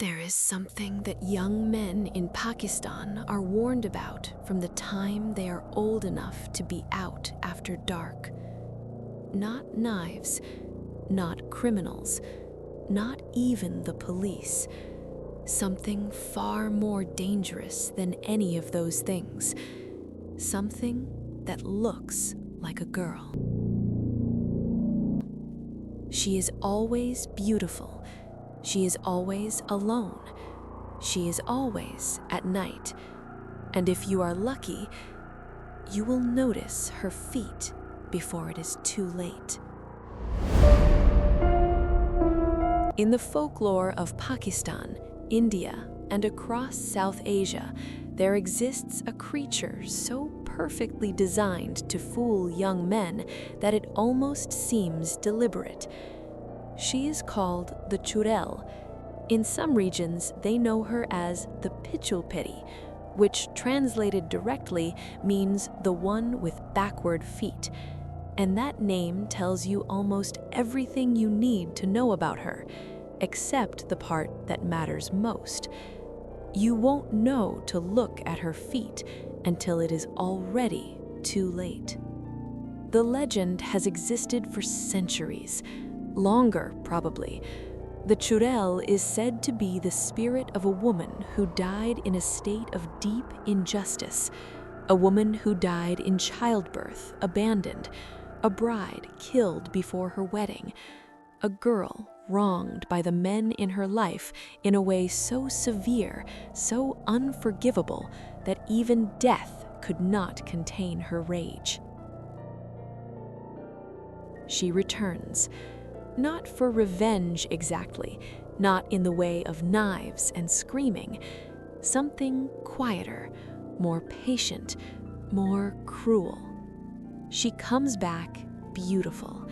There is something that young men in Pakistan are warned about from the time they are old enough to be out after dark. Not knives, not criminals, not even the police. Something far more dangerous than any of those things. Something that looks like a girl. She is always beautiful. She is always alone. She is always at night. And if you are lucky, you will notice her feet before it is too late. In the folklore of Pakistan, India, and across South Asia, there exists a creature so perfectly designed to fool young men that it almost seems deliberate. She is called the Churel. In some regions, they know her as the Pichal Peri, which translated directly means the one with backward feet. And that name tells you almost everything you need to know about her, except the part that matters most. You won't know to look at her feet until it is already too late. The legend has existed for centuries. Longer, probably. The Churel is said to be the spirit of a woman who died in a state of deep injustice, a woman who died in childbirth, abandoned, a bride killed before her wedding, a girl wronged by the men in her life in a way so severe, so unforgivable, that even death could not contain her rage. She returns. Not for revenge exactly, not in the way of knives and screaming. Something quieter, more patient, more cruel. She comes back beautiful,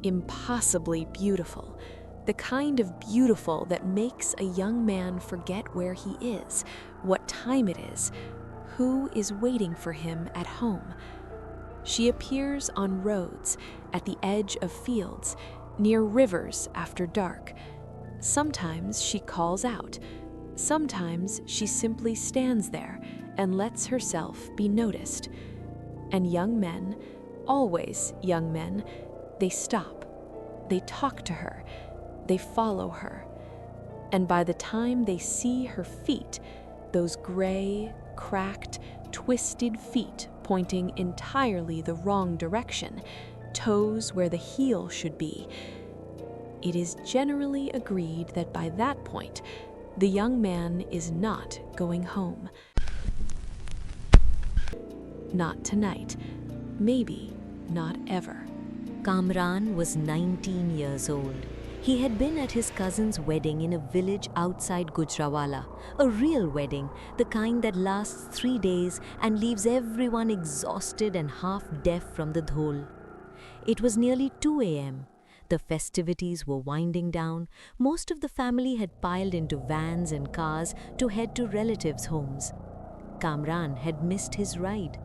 impossibly beautiful, the kind of beautiful that makes a young man forget where he is, what time it is, who is waiting for him at home. She appears on roads, at the edge of fields, near rivers after dark. Sometimes she calls out. Sometimes she simply stands there and lets herself be noticed. And young men, always young men, they stop. They talk to her. They follow her. And by the time they see her feet, those gray, cracked, twisted feet pointing entirely the wrong direction, toes where the heel should be, it is generally agreed that by that point, the young man is not going home. Not tonight. Maybe not ever. Kamran was 19 years old. He had been at his cousin's wedding in a village outside Gujranwala, a real wedding, the kind that lasts 3 days and leaves everyone exhausted and half-deaf from the dhol. It was nearly 2 a.m. The festivities were winding down. Most of the family had piled into vans and cars to head to relatives' homes. Kamran had missed his ride.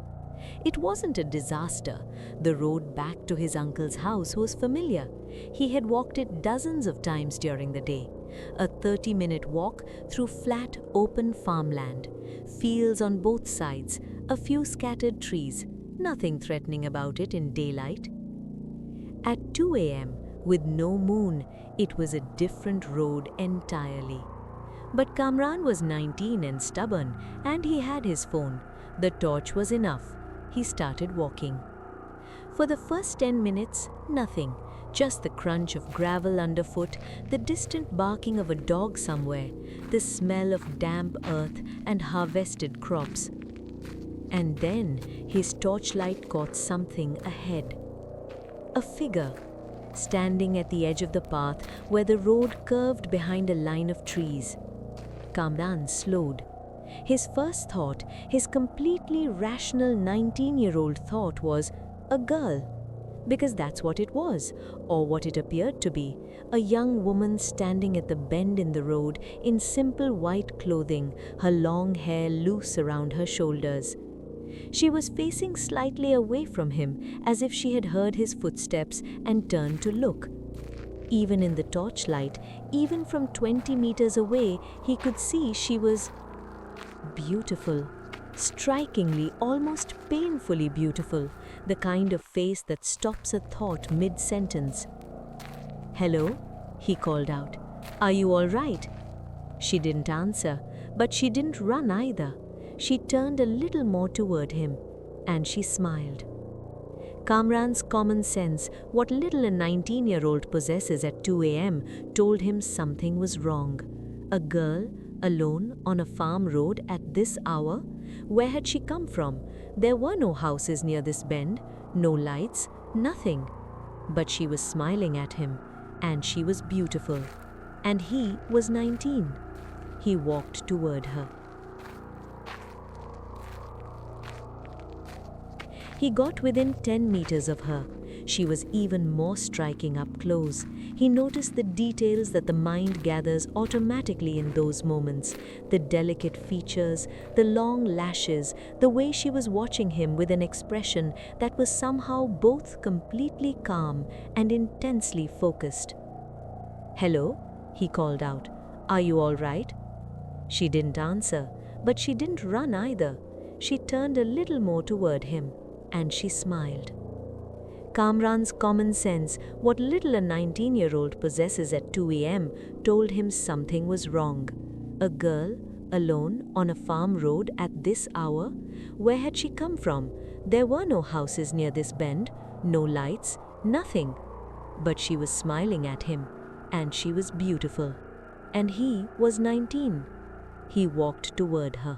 It wasn't a disaster. The road back to his uncle's house was familiar. He had walked it dozens of times during the day. A 30-minute walk through flat, open farmland. Fields on both sides, a few scattered trees, nothing threatening about it in daylight. At 2 a.m., with no moon, it was a different road entirely. But Kamran was 19 and stubborn, and he had his phone. The torch was enough. He started walking. For the first 10 minutes, nothing. Just the crunch of gravel underfoot, the distant barking of a dog somewhere, the smell of damp earth and harvested crops. And then his torchlight caught something ahead. A figure, standing at the edge of the path where the road curved behind a line of trees. Kamran slowed. His first thought, his completely rational 19-year-old thought was, a girl. Because that's what it was, or what it appeared to be, a young woman standing at the bend in the road in simple white clothing, her long hair loose around her shoulders. She was facing slightly away from him, as if she had heard his footsteps and turned to look. Even in the torchlight, even from 20 meters away, he could see she was beautiful. Strikingly, almost painfully beautiful. The kind of face that stops a thought mid-sentence. "Hello?" he called out. "Are you all right?" She didn't answer, but she didn't run either. She turned a little more toward him, and she smiled. Kamran's common sense, what little a 19-year-old possesses at 2 a.m., told him something was wrong. A girl, alone on a farm road at this hour? Where had she come from? There were no houses near this bend, no lights, nothing. But she was smiling at him, and she was beautiful. And he was 19. He walked toward her. He got within 10 meters of her. She was even more striking up close. He noticed the details that the mind gathers automatically in those moments. The delicate features, the long lashes, the way she was watching him with an expression that was somehow both completely calm and intensely focused. "Hello?" he called out. "Are you all right?" She didn't answer, but she didn't run either. She turned a little more toward him, and she smiled. Kamran's common sense, what little a 19-year-old possesses at 2 a.m., told him something was wrong. A girl, alone on a farm road at this hour? Where had she come from? There were no houses near this bend, no lights, nothing. But she was smiling at him, and she was beautiful. And he was 19. He walked toward her.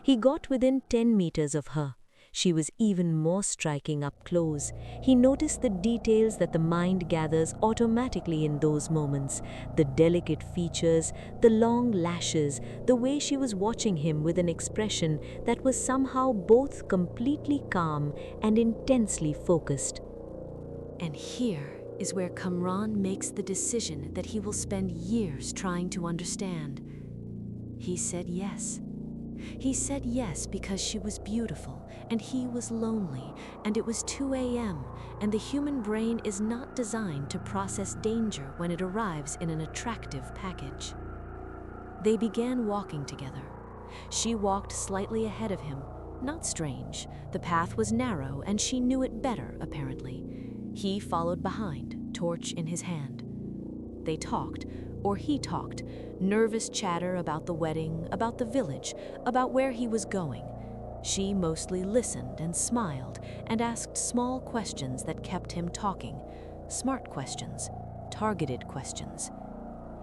He got within 10 meters of her. She was even more striking up close. He noticed the details that the mind gathers automatically in those moments. The delicate features, the long lashes, the way she was watching him with an expression that was somehow both completely calm and intensely focused. And here is where Kamran makes the decision that he will spend years trying to understand. He said yes. He said yes because she was beautiful, and he was lonely, and it was 2 a.m., and the human brain is not designed to process danger when it arrives in an attractive package. They began walking together. She walked slightly ahead of him. Not strange. The path was narrow, and she knew it better, apparently. He followed behind, torch in his hand. They talked, or he talked, nervous chatter about the wedding, about the village, about where he was going. She mostly listened and smiled and asked small questions that kept him talking. Smart questions, targeted questions.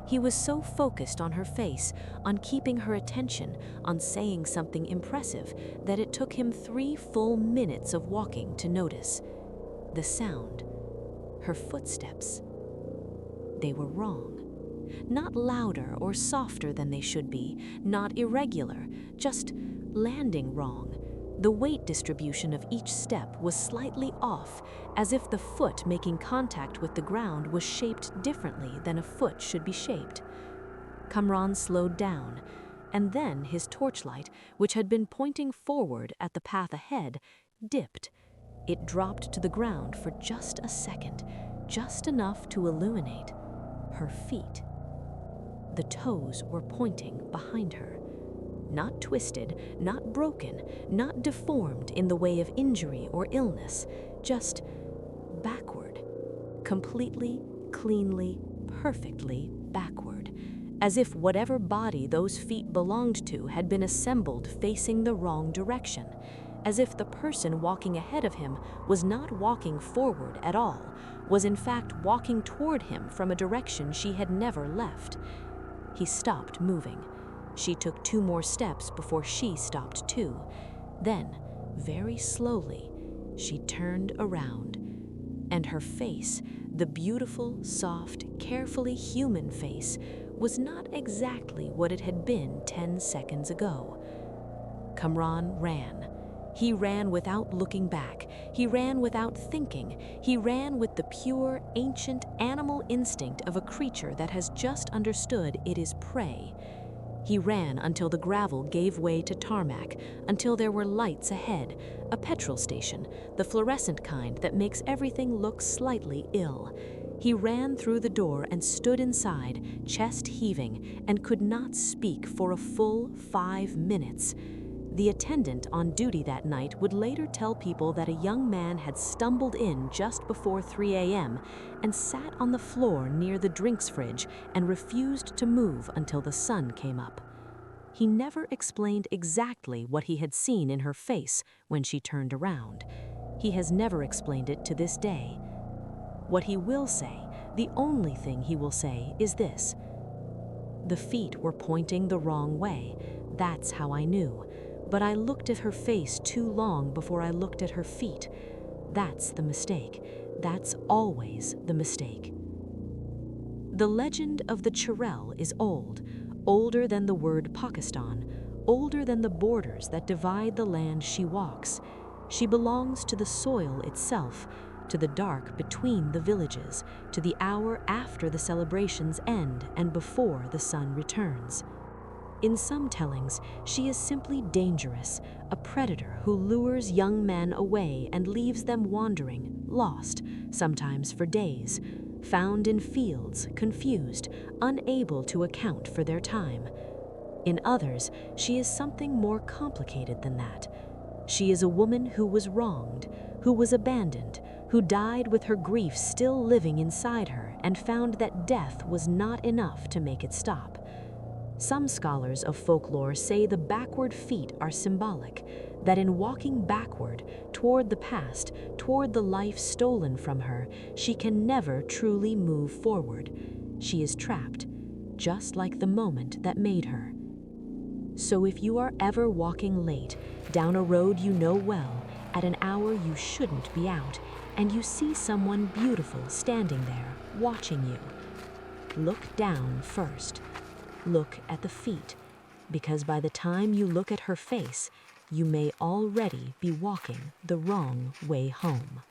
He was so focused on her face, on keeping her attention, on saying something impressive, that it took him 3 full minutes of walking to notice. The sound. Her footsteps. They were wrong. Not louder or softer than they should be, not irregular, just landing wrong. The weight distribution of each step was slightly off, as if the foot making contact with the ground was shaped differently than a foot should be shaped. Kamran slowed down, and then his torchlight, which had been pointing forward at the path ahead, dipped. It dropped to the ground for just a second, just enough to illuminate her feet. The toes were pointing behind her. Not twisted, not broken, not deformed in the way of injury or illness, just backward. Completely, cleanly, perfectly backward. As if whatever body those feet belonged to had been assembled facing the wrong direction. As if the person walking ahead of him was not walking forward at all, was in fact walking toward him from a direction she had never left. He stopped moving. She took 2 more steps before she stopped too. Then, very slowly, she turned around. And her face, the beautiful, soft, carefully human face, was not exactly what it had been 10 seconds ago. Kamran ran. He ran without looking back. He ran without thinking. He ran with the pure, ancient animal instinct of a creature that has just understood it is prey. He ran until the gravel gave way to tarmac, until there were lights ahead, a petrol station, the fluorescent kind that makes everything look slightly ill. He ran through the door and stood inside, chest heaving, and could not speak for a full 5 minutes. The attendant on duty that night would later tell people that a young man had stumbled in just before 3 a.m. and sat on the floor near the drinks fridge and refused to move until the sun came up. He never explained exactly what he had seen in her face when she turned around. He has never explained it to this day. What he will say, the only thing he will say, is this: "The feet were pointing the wrong way. That's how I knew. But I looked at her face too long before I looked at her feet. That's the mistake. That's always the mistake." The legend of the Churel is old, older than the word Pakistan, older than the borders that divide the land she walks. She belongs to the soil itself, to the dark between the villages, to the hour after the celebrations end and before the sun returns. In some tellings, she is simply dangerous, a predator who lures young men away and leaves them wandering, lost, sometimes for days, found in fields, confused, unable to account for their time. In others, she is something more complicated than that. She is a woman who was wronged, who was abandoned, who died with her grief still living inside her and found that death was not enough to make it stop. Some scholars of folklore say the backward feet are symbolic, that in walking backward, toward the past, toward the life stolen from her, she can never truly move forward. She is trapped, just like the moment that made her. So if you are ever walking late, down a road you know well, at an hour you shouldn't be out, and you see someone beautiful standing there, watching you, look down first. Look at the feet, because by the time you look at her face, you may already be walking the wrong way home.